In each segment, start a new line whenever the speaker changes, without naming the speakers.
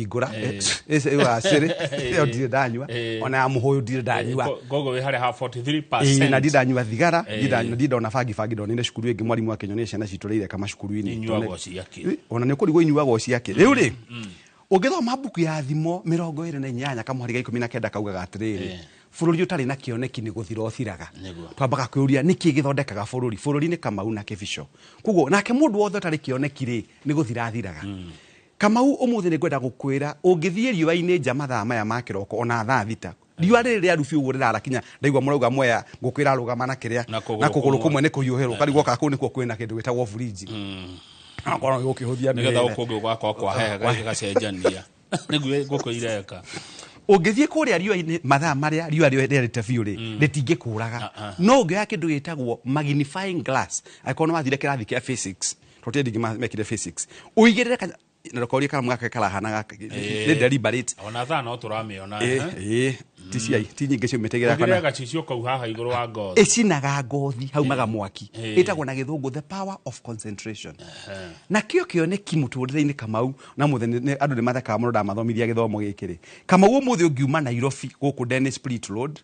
kũhingũra wa ciri yo ndire ndanyua ona ya muhoyo ndire ndanyua
gogo we hare ha 43%
na ndanyua thigara ndona bangi ndonire cukuru ingi mwarimu wa Kenya ciana citureire kama cukuru-ini ona nĩ kũrigwo inyuagwo ciake rĩu rĩ ũngĩthoma buku ya thimo 28 kamũhari ga 19 kaugaga atĩrĩrĩ bũrũri ũtarĩ na kĩoneki nĩ gũthira ũthiraga twambaga kwĩũria nĩkĩ gĩthondekaga bũrũri nĩ Kamau na Kĩbico koguo nake mũndũ wothe ũtarĩ kĩoneki rĩ nĩ gũthira athiraga Kamau ũmũthĩ nĩ ngwenda gũkwĩra ũngĩthiĩ riũa-inĩ nja mathaa maya ma kĩroko ona thaa thita riũa rĩrĩ rĩa rubi ũguo rĩrarakinya ndaigua mũrauga moya ngũkwĩra rũgama na kĩrĩa na kũgũrũ kũmwe nĩ kũhiũhĩrwo karigwo kakũ nĩkuo kwĩna kĩndũ gĩtagwo fridge akorwo gũkĩhũthia
nĩgetha ũkũngĩ gwakwa kwa hehe gacenjania nĩguo ngũkũ ireka
ũngĩthiĩ kũrĩa riũa-inĩ mathaa marĩa riũa rĩerĩte biũ rĩ rĩtingĩkũraga no ũngĩoya kĩndũ gĩtagwo magnifying glass angĩkorwo nĩ wathire kĩrathi kĩa physics tũtĩ ndingĩ mekire physics ũigĩrĩre na rũkori karamu gake karahana nĩ deliberate
ona thaa no tũramĩona
ti nyingĩ ciumitegera
kana gacicio kau haha igũrũ wa ngothi
ĩcinaga ngothi haumaga mwaki ĩtagwo na gĩthũngũ the power of concentration na kĩo kĩoneki mũtũrĩre-inĩ Kamau na mũthenya andũ nĩ mathekaga mũno ndamathomithia gĩthomo gĩkĩ rĩ Kamau ũmũthĩ ũngiuma Nairobi gũkũ Dennis Split Road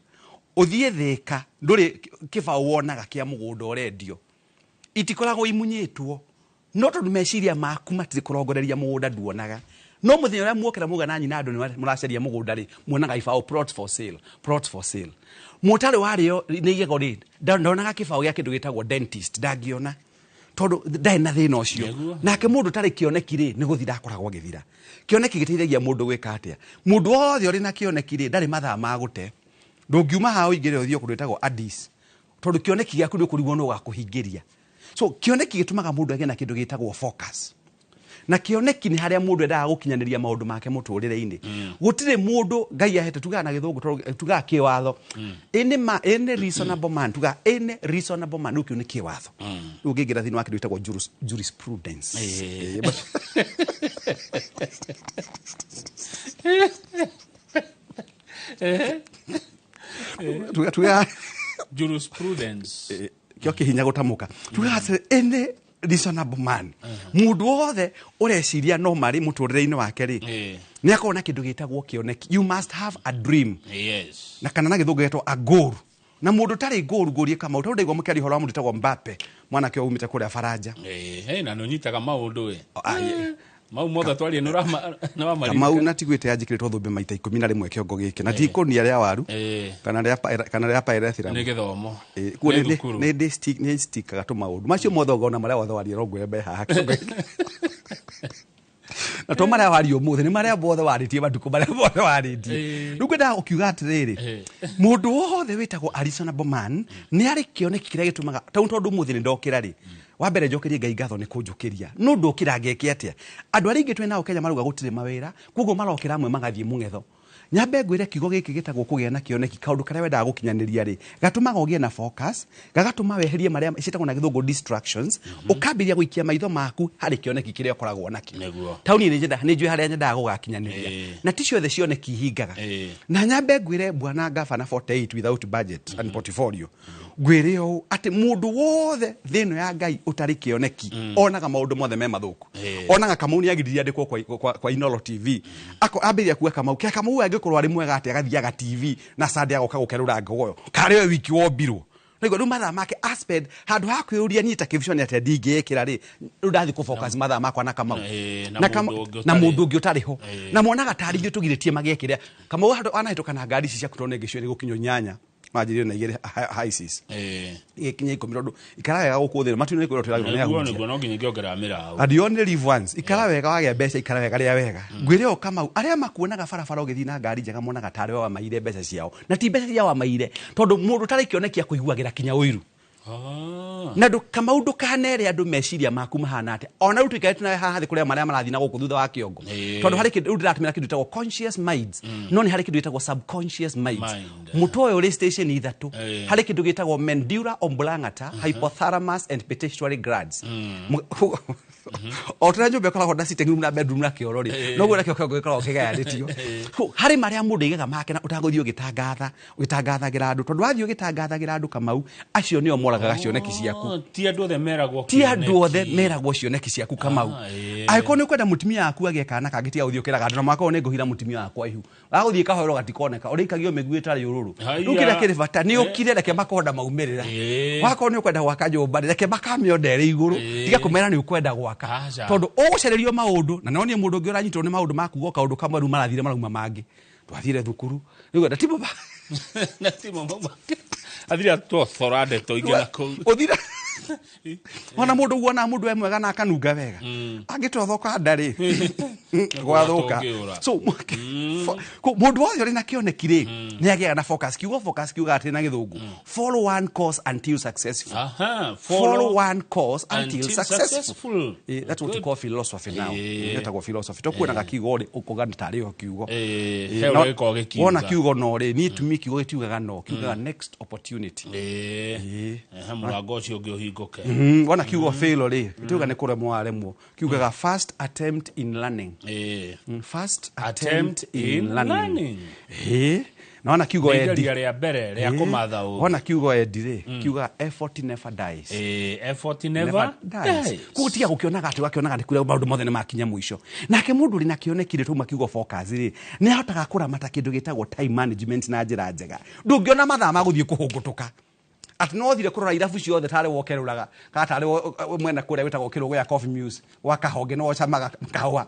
ũthiĩ Thĩka ndũrĩ kĩbaũ wonaga kĩa mũgũnda ũrendio itikoragwo imunyĩtwo no tondũ meciria maku matirĩ kũrongoreria mũgũnda nduonaga no mũthenya ũrĩa muokera muga nanyi na andũ nĩ mũracaria mũgũnda rĩ muonaga ibaũ plot for sale mũtarĩ warĩo nĩ igego rĩ ndonaga kĩbaũ gĩa kĩndũ gĩtagwo dentist ndangĩona tondũ ndarĩ na thĩna ũcio nake mũndũ tarĩ kĩoneki rĩ nĩ gũthira akoragwo agĩthira kĩoneki gĩteithagia mũndũ gwĩka atĩa mũndũ wothe ũrĩ na kĩoneki rĩ ndarĩ mathaa ma gũte ndũngiuma haha ũingĩre ũthiĩ kũndũ gĩtagwo Addis tondũ kĩoneki gĩaku nĩ kũrigwo no gakũhingĩria so kĩoneki gĩtũmaga mũndũ agĩe na kĩndũ gĩtagwo focus na kĩoneki nĩ harĩa mũndũ endaga gũkinyanĩria maũndũ make mũtũrĩre-inĩ gũtirĩ mũndũ Ngai ahete tugaga na gĩthũngũ tugaga kĩwatho any reasonable man tugaga any reasonable man ũkĩo nĩ kĩwatho rĩu ũngĩingĩra thĩinĩ wa kĩndũ gĩtagwo jurisprudence tugaga
jurisprudence
kĩo kĩhinya gũtamuka tugaga any reasonable man mũndũ wothe ũreciria no marĩ mũtũrĩre-inĩ wake rĩ nĩ akorwo na kĩndũ gĩtagwo kĩoneki you must have a dream na kana na gĩthũngũ gĩtagwo a goal na mũndũ tarĩ goal ngũrie Kamau tondũ ndaigua mũkĩaria ũhoro wa mũndũ wĩtagwo Mbappe mwanake ũyũ umĩte kũrĩa Faranja
na nĩũnyitaga maũndũ mau mothe twarie no wa
Kamau na tigwĩte yanjĩkĩrĩtwo thũmbĩ maita 11 kĩongo gĩkĩ na tikũnia rĩa waru kana rĩa paerethira
nĩ gĩthomo
nĩ stikaga tũmaũndũ macio mothe ũgona marĩa wothe warie rongwembe haha kĩongo na to marĩa warie ũmũthĩ nĩ marĩa bothe warĩtie matukũ marĩa bothe warĩtie rĩu ngwendaga ũkiuga atĩrĩrĩ mũndũ wothe wĩtagwo a reasonable man nĩ arĩ kĩoneki kĩrĩa gĩtũmaga tondũ ũmũthĩ nĩ ndokĩra rĩ wa mbere njokerie Ngai ngatho nĩ kũnjũkĩria no ndokĩra ngeke atĩa andũ arĩa ingĩ twĩ nao Kenya maruga gũtirĩ mawĩra koguo marokĩra amwe magathiĩ mũngetho nyambe ngwĩre kiugo gĩkĩ gĩtagwo kũgĩa na kĩoneki kaũndũ karĩa wendaga gũkinyanĩria rĩ gatũmaga ũgĩe na focus gagatũma weherie marĩa ciĩtagwo na gĩthũngũ distractions ũkambĩrĩria gũikia maitho maku harĩ kĩoneki kĩrĩa ũkoragwo nakĩo tauni nĩ njũĩ harĩa nyendaga gũgakinyanĩria na ti ciothe cioneki ihingaga na nyambe ngwĩre bwana gavana 48 without budget and portfolio ngwĩre ũũ atĩ mũndũ wothe thĩno ya Ngai ũtarĩ kĩoneki onaga maũndũ mothe me mathũku onaga Kamau nĩ agiririe andĩkwo kwa Inolo TV ambĩrĩria kuga Kamau angĩkorwo arĩ mwega atĩ agathiaga TV na Sunday agoka gũkerũra ngogoyo karĩ we wiki wombirwo nĩguo rĩu mathaa make aspend handũ ha kwĩũria niĩ ta Kĩbico atĩ ndingĩĩkĩra rĩ rĩu ndathiĩ kũfocus mathaa makwa na Kamau na mũndũ ũngĩ ũtarĩ ho na monaga tarĩ ithuĩ tũgirĩtie magĩkĩrĩa Kamau anahĩtũka na ngari ici ciaku tondũ ngĩcio nĩ gũkinywo 8 manjirie na igere highs ikinya 10 tondu ikara wega gukuthira matu nĩ kwĩrwo tũragĩrwo nĩ
ahunjia nĩguo no nginya ngĩongerera mĩraũ
and you only live once ikara wega wagĩa mbeca ikara wega rĩa wega ngwĩre o Kamau arĩa makuonaga barabara ũgĩthiĩ na ngari njega monaga tarĩ wa maire mbeca ciao na ti mbeca cia wa maire tondu mũndũ tarĩ kĩonekia kũiguagĩra kinya ũiru na Kamau ndũkanere andũ meciria maku mahana atĩa ona rĩu tũikarĩte nawe haha thĩ kũrĩa marĩa marathiĩ na gũkũ thutha wa kĩongo tondũ harĩ kĩndũ ndĩratũmĩra kĩndũ gĩtagwo conscious minds no nĩ harĩ kĩndũ gĩtagwo subconscious minds mũtwe ũyũ ũrĩ station ithatũ harĩ kĩndũ gĩtagwo medulla oblongata hypothalamus and pituitary glands o tena nyumba koragwo na sitting room na bedroom na kioro ri no gwe na kioro gikoragwo kigayanitio hari maria mundu igega make na utaguthio gitangathagira andu tondu wathio gitangathagira andu Kamau acio nio moragaga cioneki ciaku
ti andu othe meragwo
cioneki ciaku Kamau aiko ni kwenda mutimia aku agekana kagitia uthiukiraga andu na makao ni nguhira mutimia wakwa ihu aguthie kahoro gatikoneka urikagio migui itari ururu ukira kiri bata ni ukire reke makonda maumirira wakao ni kwenda gwaka nyumba reke makamionde iguru tiga kumera ni ukwenda gwaka tondu ugucererio maundu na no ni mundu ngi uranyitwo ni maundu makugo kaundu kamwe ru marathire maruma mangi twathire thukuru nigo da timo ba
na timo mama athira to thorade to igena ko
uthira ona mundu guona mundu emwega na akanunga wega angitothoka ndari gwathuka so mundu wothe uri na kioneki ri ni agia na focus kiuga ati na githungu follow one course until successful follow one course until successful that's what you call philosophy now yetagwo philosophy to kuona kiugo ri ukuga ntari ho kiugo
hewe ko gikiuga
ona kiugo no ri ni tumi kiugo gitiugaga no kiugaga next opportunity
murango cio ngiohinguke
wana kiugo fail ri tuga ni kure mwaremwo kiugaga first attempt in learning first attempt in learning naona kiugo edi
ria mbere ria kumatha u
ona kiugo edi ri kiuga effort never dies
effort never dies
kutia gukionaga ati wakionaga ndikure maundu mothe ni makinya mwisho nake mundu ri na kionekire tuma kiugo focus ri ni ahotaga kuramata kindu gitagwo time management na njira njega ndungiona mathaa ma guthie kuhungutuka ati no thire kurora irabu ciothe tare wokeruraga ka tare mwena kuria witagwo kirugo ya coffee muse wakahonge no chamaga kahwa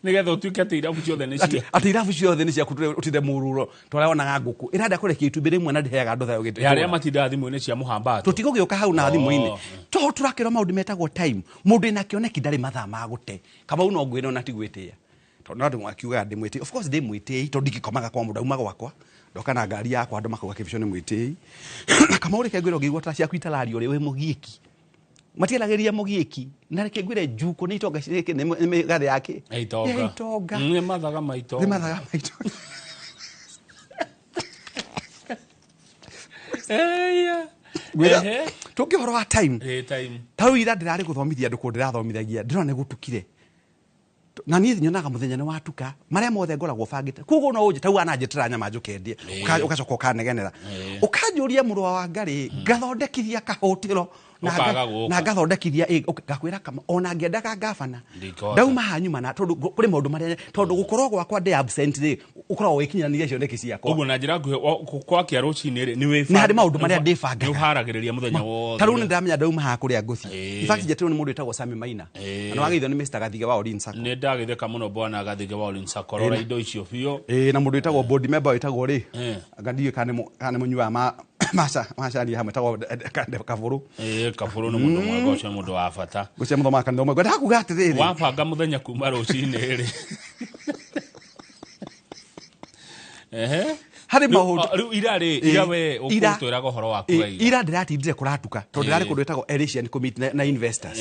nigetha utuike ati irabu ciothe ni cia
ati irabu ciothe ni cia kutire mururo twara onaga nguku irada kurekia itumbĩ rimwe na ndiheaga andu thayo gite
yaria matinda thimu-ini cia muhambato
tutigugioka hau na thimu-ini to turakira maundu metagwo time mundu ina kioneki ndari mathaa ma gute Kamau no ngwire ona tigwitia to no ndu akiuga ndimwiti of course ndimwiti to ndikikomaga kwa mundu uma gwakwa ndoka na ngari yakwa andu makuga kibisho ni mwiti Kamau reke ngwire ngigwa ta cia kwitalario ri we mugieki matielageria mugieki na reke ngwire njuko ni itonga cireke ni gari yake
itonga ni mathaga maito
gwira tukihoro wa time
time
tau ira ndirari guthomithia andu kundirathomithagia ndirona gutukire na niĩ nyonaga muthenya ni watuka maria mothe ngoragwo bangite kugo no uje tau ananjitira nyama njukendie ugacoka ukanegenera ukanjuria muru wa ngari ngathondekithia kahotiro na ngathondekithia ngakwira kama ona ngiendaga ngabana ndauma hanyuma na tondu kuri maundu maria tondu gukorwo gwakwa ndi absent ri ukorwo wikinyaniria cioneki ciakwa
uguo na njira kwa kia rucini ri ni we
ni hari maundu maria ndibanga
ni uharagiriria muthenya wothe
taru ni ndamenya ndauma ha kuria nguthi in fact jetu ni mundu etagwo Sami Maina ana wagithio ni Mr Gathige wa Olin Sacco
ni ndagitheka muno bwana Gathige wa Olin Sacco rora indo icio biyo
na mundu etagwo board member etagwo ri ngadie kane munywa masha ni hamwe tagwo Kaburu
Kaburu no mundu mwagocha mundu wa bata
gucia muthoma kanitha umwe gwenda kuga atiriri
wabanga muthenya kuma rucini ri
hari maundu
riu ira we ukutwira gohoro waku
ira ndiratindire kuratuka tondu ndirari kundu etagwo Elisian Committee na investors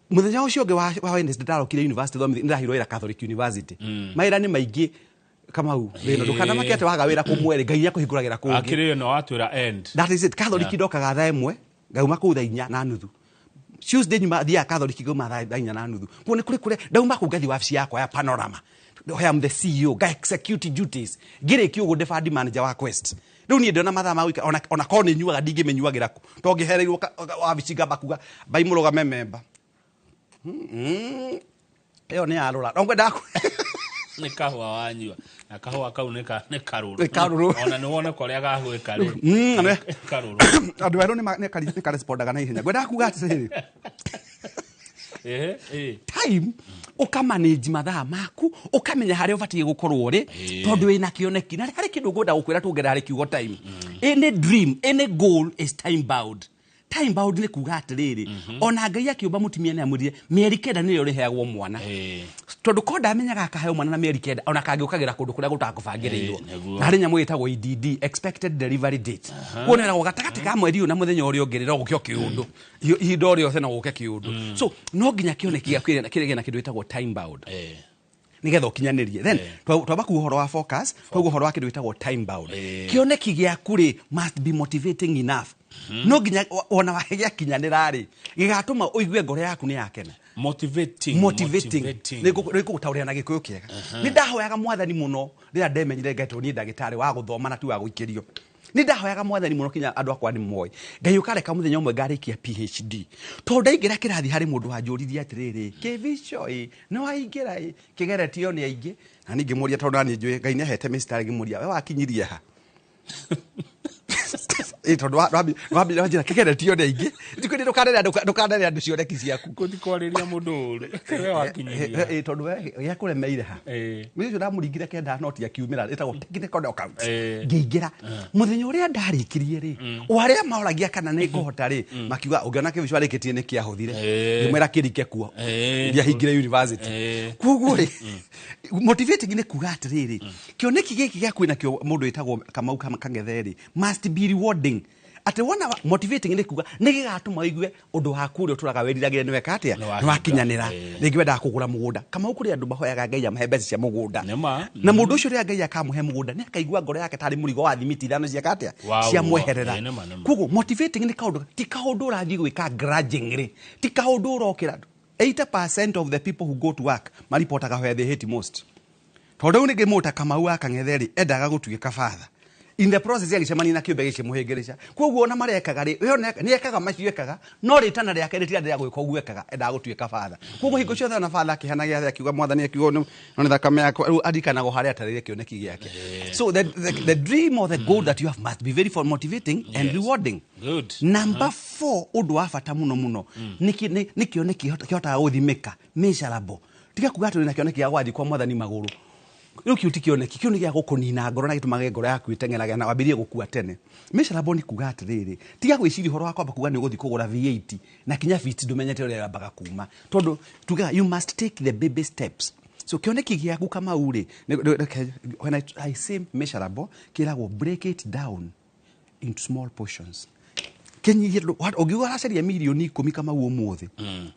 muthenya ucio ungi wa Wednesday ndarokire university thomi ndirahirwo ira Catholic University maira ni maingi Kamau rino ndukana makete waga wira kumwere ngai yakuhinguragira kungi
akire no atwira end
that is it Catholic ndokaga thaa imwe ngauma ku thaa 4 na nuthu Tuesday nyuma thia Catholic ngauma thaa 4 na nuthu kuone kure ndauma ku ngathi wabici yakwa ya Panorama I am the CEO ga execute duties gire kiugo defend manager wa Quest riu ni ndona mathaa ma wika ona kone nyuaga ndingimenyuagira ku to ngihereirwo wabici ngamba kuga bai muruga member iyo ni arura ngwenda
ni kahwa wanyua na kahwa kau ni karuru ona ni wona koria gahwika ri karuru
andu ero ni ka respondaga na ihenya gwenda kuga atiriri time ukamanage mathaa maku ukamenya haria ubatie gukorwo ri tondu wina kioneki na hari kindu ngwenda gukwira tungera hari kiugo time any dream any goal is time bound time bound ni kuga atiriri ona ngai akiumba mutimia ni amurire mieri kenda ni riheagwo mwana tondu konda amenyaga akaheo mwana na mieri kenda ona kangiukagira kundu kuria gutakubangiriirwo na hari nyamu itagwo EDD expected delivery date kuonera gugatagati ka mweri una muthenya uri ongirira gukio kiundu ihinda ri othe no guke kiundu so no nginya kioneki giakwire na kindu itagwo time bound nigetha ukinyanirie then twaba ku horo wa focus twaguo horo wa kindu gitagwo time bound kioneki giaku ri must be motivating enough no ginya ona wahegia kinyanira ri gigatuma uigue ngoro yaku ni yakena
motivating
niko gutaurira na gikuyu kiega ni ndahoyaga mwathani muno rira ndemenyire ngetwo ni ndagitari wa guthoma na tu wa guikirio ni ndahoyaga mwathani muno kinya andu akwa ni moy ngai ukareka muthenya umwe ngarikia PhD to ndaingira kirathi hari mundu wanjuririe atiriri kivicho no waingira kigeretio ni aingi na ningi muria tondu ani njui ngai ni ahete mistari gimuria we wakinyirie ha tondu wabi wajira kigeretio ni aingi ndiko ndukanere andu cioneki ciaku
kuthikoriria mundu uri we wakinyirie
tondu we yakuremeire ha mwe cio ndamuringire kenda noti akiumira etagwo technical account ngiingira muthenya uria ndarikirie ri waria mauragia kana ni kuhota ri makiuga ungiona kivicho arikitie ni kiahuthire ngimwera kirike kuo ndia hingire university kuguo ri motivating ni kuga atiriri kioneki giki gya kwina kio mundu etagwo Kamau Kang'ethe must be rewarding ate wona motivating ni kuga ni gigatuma igue undu waku ri uturaga weriragire ni weka atia ni wakinyanira ringi wenda kugura mugunda kama ukuri andu mahoyaga ngai amahe mbeca cia mugunda na mundu ucio ri ngai akamuhe mugunda ni akaigua ngoro yake tari murigo wa thimiti ithano cia katia cia mweherera kugo motivating ni kaundu ti kaundu urathi gwika grudgingly ti kaundu urokira 80% of the people who go to work maripotaga where they hate most tondu ni ngimuta Kamau Kang'ethe ri endaga gutuika father in the process ya gicemani na kiumbe gikimuhingirisha koguo ona marekaga ri ni ekaga macio ekaga no ritana riake ritira ndia gwika uguo ekaga endaga gutuika father koguo hingo ciothe na father akihanagia akiuga mwathani akiuga no ni thakame yako adikanago haria atarire kioneki giake so the dream or the goal that you have must be very motivating and rewarding.
Good.
Number 4 undu wa bata muno ni kioneki kiotaga guthimika measurable tiga kuga tu na kioneki ya gwathi kwa mwathani maguru riu kiutikioneki kiu ni gia gukunina ngoro na gitumage ngoro yaku iteng'eraga na wabirie gukua tene measurable ni kuga atiriri tiga gwiciri horo wakwa kuga ni guthi kugura V8 na kinya fit ndumenyete uria yabaga kuma tondu tuga you must take the baby steps so kioneki giaku kama uri when I say measurable kiragwo break it down into small portions kenyi ogiwa raceria milioni 10 kama uo muthi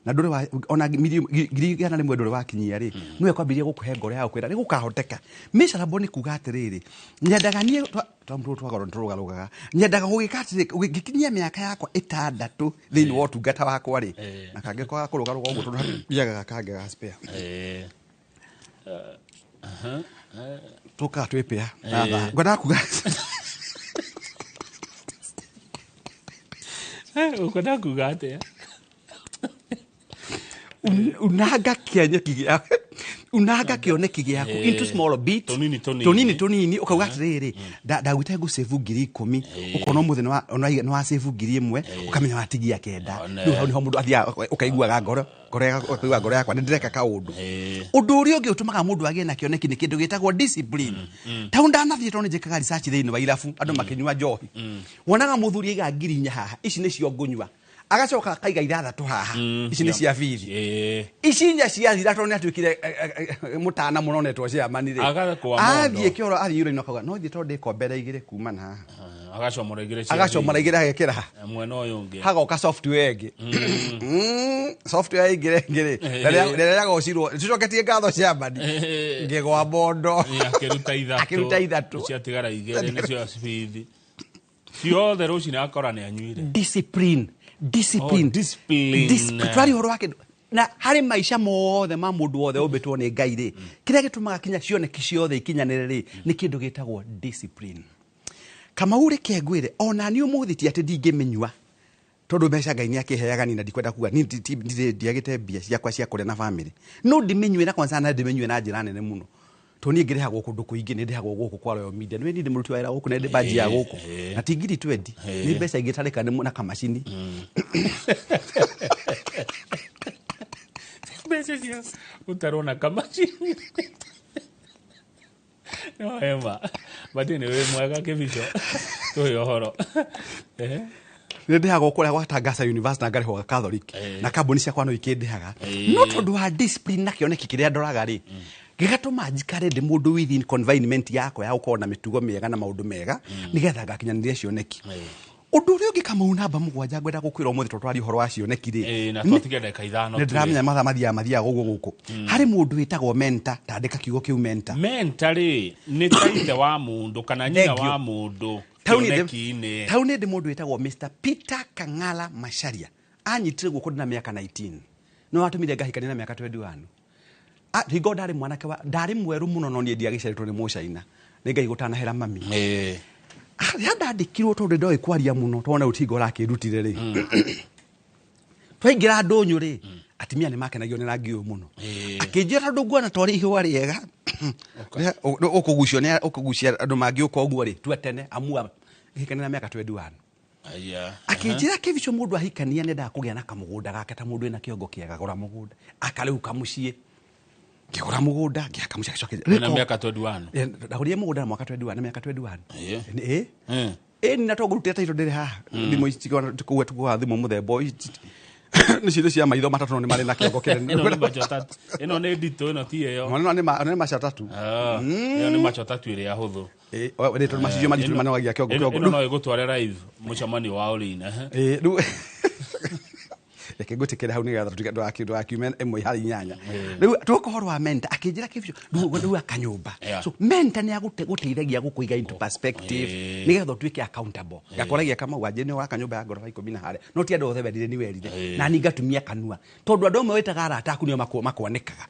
na ndore ona milioni gana rimwe ndore wakinyia ri niwe kwambiria gukuhe ngoro ya kwira ni gukahoteka measurable ni kuga atiriri nyendaga nie twamru twagoro nturugarugaga nyendaga gugika atiri gikinyia miaka yakwa 6 thini wa tungata wakwa ri na kange kwa kurugaruga uguo tondu biaga kange ga spare tuka twepea ngona kuga
ukona kugate
unaga kioneki giaku unaga kioneki giaku into small bit tonini ukauga atiriri ndagwite gu save 10,000 ukona muthenya wa save 1,000 ukamenya watigia 9 riu hau ni ho mundu athia ukaiguaga ngoro yakwa ndireka kaundu undu uri ungi utumaga mundu agie na kioneki ni kindu gitagwo discipline taunda nathie toni njikaga research thiini wa irafu andu makinywa njohi wonaga muthuri iga ngirinya haha ici ni cio ngunywa agacoka kaiga ithathatu haha ici ni cia bithi ici nya cia thira toni atwikire mutana munonetwo cia manire athie kioro athie yuro inokaga no thie tondi kombere igire kuma na agacomora igire agekira
mwena uyu ungi
hagoka software ingi software igire rere yagocirwo tucoketie ngatho cia mani ngigwa bondo akiruta ithatu
cia tigara igire ni cio bithi ciothe rucina akora ni anyuire
discipline twari horo wake na hari maisha mothe ma mundu wothe umbitwo ni Ngai ri kiria gitumaga kinya cioneki ciothe ikinyanire ri ni kindu gitagwo discipline Kamau ri kengwire ona ni umuthiti ati ndingimenywa tondu mbeca Ngai ni akiheaga ni na ndikwenda kuga ni ndiagite mbia ciakwa cia kuria na family no ndimenywe na kwanza na ndimenywe na njira nene muno toni ngirehagwo kundu kuingi ni ndihagwo guku kwa Royal Media ni ndi muruti wa ira guku na ndi baji ya guku na tingiri 20 ni mbeca ingitareka na kamashini
mbeca cia utarona kamashini no ema batini we mwega kibicho tuyo horo
ndihagwo kuria gwatangasa university na ngariho Catholic na kambuni cia kwa no ikindihaga no tondu wa discipline na kioneki kiria ndoraga ri gigatuma njikare ndi mundu within confinement yako ya ukona mitugo mega na maundu mega nigetha gakinyaniria cioneki Undu uri ungi Kamau namba mugwanja ngwenda gukwira umuthi twari horo wacio nekire
na twatige ndeka ithano
ne ndramenya mathiaga gugu hari mundu witagwo mentor tandika kiugo kiu mentor
ri ni taithe wa mundu kana nyina wa mundu kioneki-ini
tauni ndi mundu witagwo Mr Peter Kang'ala Macharia anyitire guku na miaka 19 no atumire ngahikania na miaka 21 hingo ndari mwanake wa ndari mweru muno no nie ndiagiceretwo ni mucaina ningai gutanahera mami ndandikirwo tondu ndoi kwaria muno twana utingo rakirutire ri twaingira ndunyu ri atimia ni makenagio ni rangi uyu muno akinjira tondu nguona tori ihwa riega ukugucia andu mangi uko uguo ri twetene amua hikania na miaka 21 akinjira kivicho mundu ahikania nenda kugia na kamugunda gake ta mundu ina kiongo kiega gura mugunda akariu kamucie ngigura mugunda ngiakamucia gicoke
na miaka 21
ndagurie mugunda na mwaka 21 na miaka 21 ni natogurutira taito ndiri ha thimo itigona tukuwe tukuwa thimo muthembo ni cindo cia maitho matatu no ni mari na kiongo kene
ino ni ndito ino ti yo
no ni macho tatu
ino ni macho tatu ire ya huthu
ni to macio majitu manogagia kiongo
ino no igutware live mucamani wa Olina
reke gutikira hau nigetha tutikendo akiumen emwe hari nyanya riu tukohorwa mentor akinjira kivyo riu akanyumba so mentor ni aguteithagia gukuiga into perspective nigetha tuike accountable gakoragia kama wajene wa kanyumba ya gorofa 10 na hare no ti andu othe werire ni werire na ni ngatumia kanua tondu andu amwe wetaga arata aku nio makwanikaga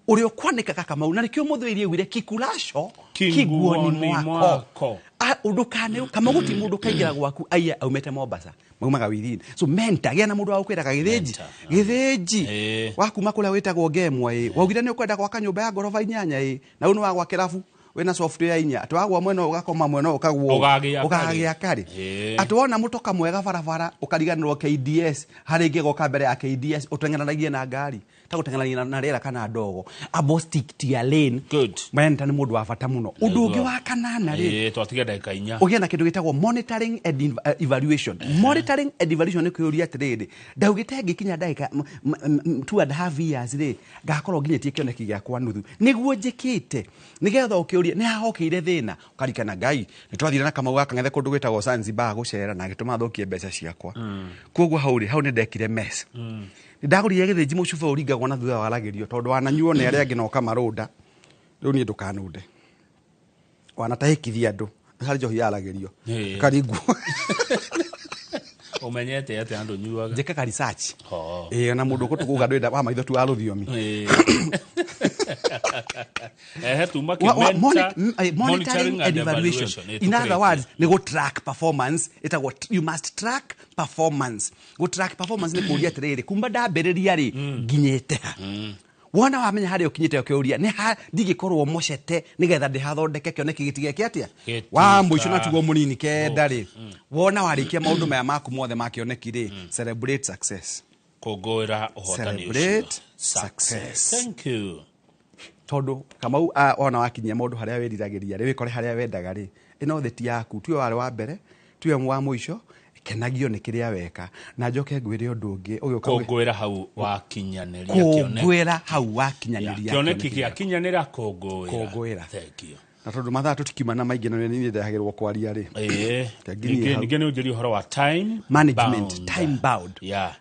uri ukwanikaga Kamau na nikio muthwirie wire kikulacho kiguoni mwako udukane kama guti mundu kaingira gwaku aya aumete Mombasa maumaga wirini so mentor gya na mundu wa ukwiraga githinji waku makula witagwo Ngemwa waugire ni ukwenda gwaka nyumba ya gorofa 8 na unu wa gwa kirafu wena software 4 atwagwa mweno ugakoma mweno ukagwo ugagia kari atwona mutoka mwega barabara ukariganirwo KDS hari ngigoka mbere ya KDS utengenanagie na ngari ta gutengenania na rera kana ndogo abo stick to your lane
good
mentor ni mundu wa bata muno undu ungi wa kanana ri
twatige ndeka 4
ugia na kindu gitagwo monitoring and evaluation monitoring and evaluation ni kuria atiriri ndaugite ngikinya ndagika 2.5 years ri ngakorwo nginyetie kioneki giakwa nuthu niguo njikite nigetha ukiuria ni hahokeire thina ukarikana Ngai nitwathire na Kamau akangethe kundu gwitagwo Zanzibar gucera na gituma thokie mbeca ciakwa koguo hau ni ndekire mess ndagurire githinji mucuba uringagwo na thutha waragirio tondu wananyuo ne aria angi no kamarunda riu ni ndukanude wanatahikithia andu hari njohi yaragirio karingu
umenyete ate andu nyuaga
njeka research na mundu kutukuga ndwenda wa maitho tu wa ruthiomi monitoring and evaluation in other words ni go track performance you must track performance go track performance ni kuria tiriri kumba ndambiriria ri nginyete wona wamenya hari ukinyite ukiuria ni ndigikorwo mucete nigetha ndihathondeke kioneki gitige atia wa muico na tugo munini kenda ri wona warikia maundu maya maku mothe makioneki ri celebrate success
kugwira uhotani
celebrate success
thank you
tondu Kamau ona wakinyia maundu haria wiriragiria ri wikore haria wendaga ri ino theti yaku tiwe wari wa mbere tiwe wa muico kenagio ni kiria weka na njoke ngwire undu ungi
kugwira hau wakinyaniria kioneki
kugwira hau wakinyaniria
kioneki giakinyanira kugwira
thank you na tondu mathaa tutikimana maingi na ni ndahagirwo kwaria ri
ningine ujiri horo wa time
management time bound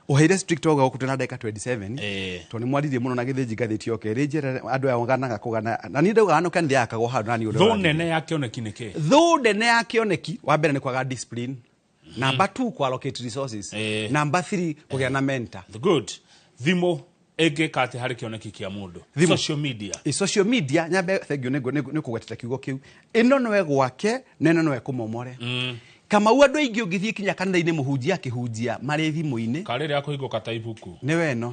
uheire strict oga okutena ndeka 27 to ni mwaririe muno na githinji ngathiti oke rinjira andu ayonganaga kugana na ni ndauga hano kandi yakagwo handu nani uri
tho nene ya kioneki niki
tho nene ya kioneki wa mbere ni kwaga discipline number 2 ku allocate resources number 3 kugia na mentor
good thimo ege kati hari kioneki kia mundu social media nyabe thegio ni kugwetera kiugo kiu ino nowe gwake neno nowe kumomore Kamau andu aingi ungithie kinya kanitha-ini muhunjia kihunjia mari thimu-ini karire yako higo kata ibuku
ni weno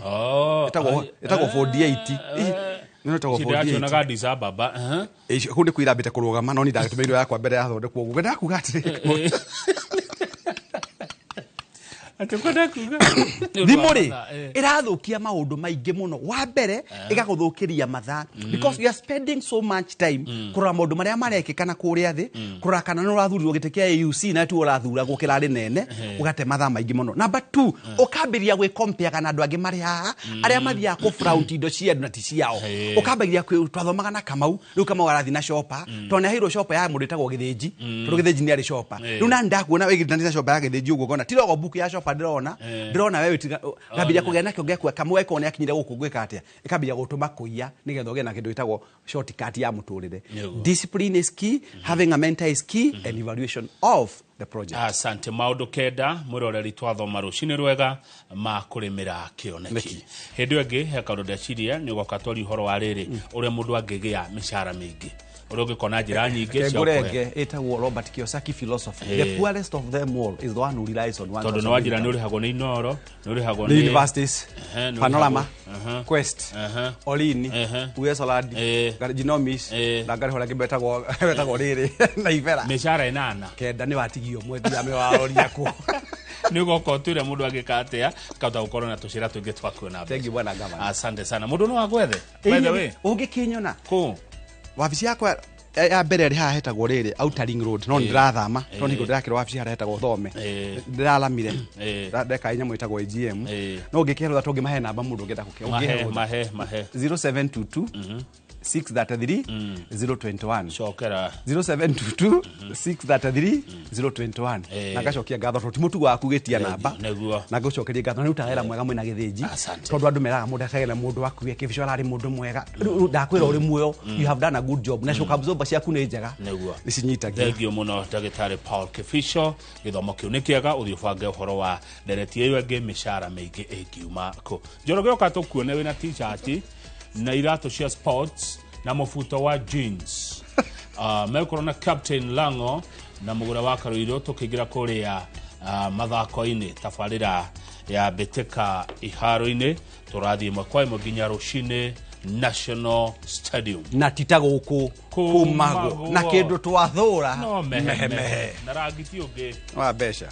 etagwo 48 no etagwo 48
na Addis Ababa
hundi kwirambite kurugama no ni ndagitumirwo yakwa mbere ya thondekwo guo ndakuga atiri
Atakwenda kuga.
Thimuri irathukia maundu maingi muno. Wa mbere igaguthukiria mathaa because you are spending so much time kurora maundu maria marekikana kuria thi, kurora kana no rathurirwo gite kia AUC na tu urathura gukira ri nene, ugate mathaa maingi muno. Number 2, ukambiria gwe compare kana andu angi mari haha aria mathia ku front indo cia na ti ciao. Ukambiria kwi twathomaga na Kamau, riu Kamau arathi na shopper, tone hiro shopper ya mundu itagwo Githinji, tondu Githinji ni ari shopper. Riu na ndakuona we Githinji na shopper ya Githinji uguo gona ti logo book ya shopper ndirona wewe gabiria kugea nakyo ngekwa Kamau eko ne akinyire guku gwika atia ikabiria gutuma kuiya nigetho gena kindu itagwo shortcut ya muturire. Discipline is key, having a mentor is key, and evaluation of the project.
Asante maundu kenda mwiroreri twathoma rucini rwega ma kurimira kioneki. Hindu ingi he kaundu ndeciria ni goka twari horo wa riri uria mundu angigia mishara mingi. Uroge kona njira nyingi cia
kurenge etagwo Robert Kiyosaki philosophy. The poorest of them all is the one who relies on one.
Tondu no njira ni urihagwo ni inoro, ni urihagwo ni
universities, Panorama, Quest, Olini, Uesolad, Garginomis, na gari hola betagwo riri na Ivera.
Mishara inana.
Kenda ni watigio mwethi ame wa oria ku.
Ni goko twire mundu agikatea kauta gukorwo na tucira twingi twakuona.
Thank you bwana gavana.
Asante sana. Mundu no agwethe. By the way,
ungikinyona.
Ku
wabici yakwa ya mbere ari haha hetagwo riri Outer Ring Road no ndirathama to niko ndirakira wabici hara hetagwo Thome ndiralamire ndeka inyamu itagwo AGM no ngikero that ungimahe namba mundu ngenda kukio
mahe
0722 633 021
shokera
0722 633 021 nagacokia ngatho to timutu gwaku gitia namba na gucokeria ngatho ni utahera mwega mwina Githinji tondu andu meraga mundu akagena mundu waku ye kibicora ari mundu mwega ndakwira uri muoyo you have done a good job na shock absorber ciaku ni njega ni cinyitagia.
Thank you muno Dagitari Paul Kifisho githomo kiu ni kiega uthio bange uhoro wa dereti iyo ingi mishara mingi ingiuma ko njoroge okato kuone wina t-shirt na irato cia sports na mufuto wa jeans mekoro na Captain Lango na mugura wa Karuiro tukigira kuria mathako-ini tabarira ya beteka iharo-ini turathie mwakwa muginya rucine National Stadium
na titaguku kumago na kindu twathura
mehe na rangi ti ungi
wa besha.